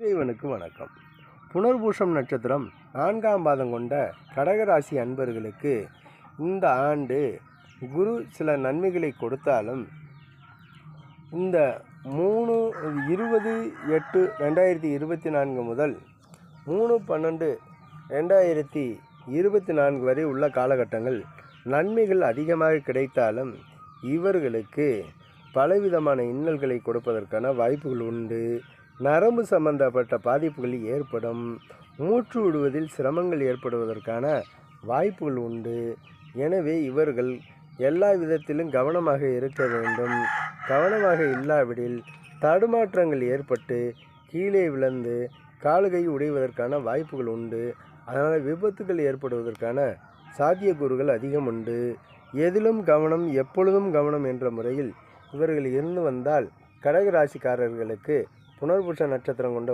இறைவனுக்கு வணக்கம். புனர்பூசம் நட்சத்திரம் 4ஆம் பாதம் கொண்ட கடகராசி அன்பர்களுக்கு இந்த ஆண்டு குரு சில நன்மைகளை கொடுத்தாலும் இந்த 20/8/2024 முதல் 3/12/2024 வரை உள்ள காலகட்டங்கள் நன்மைகள் அதிகமாக கிடைத்தாலும் இவர்களுக்கு பலவிதமான இன்னல்களை கொடுப்பதற்கான வாய்ப்புகள் உண்டு. நரம்பு சம்பந்தப்பட்ட பாதிப்புகள் ஏற்படும். மூச்சு விடுவதில் சிரமங்கள் ஏற்படுவதற்கான வாய்ப்புகள் உண்டு. எனவே இவர்கள் எல்லா விதத்திலும் கவனமாக இருக்க வேண்டும். கவனமாக இல்லாவிடில் தடுமாற்றங்கள் ஏற்பட்டு கீழே விழுந்து கால்கை உடைவதற்கான வாய்ப்புகள் உண்டு. அதனால் விபத்துகள் ஏற்படுவதற்கான சாத்தியக்கூறுகள் அதிகம் உண்டு. எதிலும் கவனம், எப்பொழுதும் கவனம் என்ற முறையில் இவர்கள் இருந்து வந்தால் கடகராசிக்காரர்களுக்கு புனர்பூச நட்சத்திரம் கொண்ட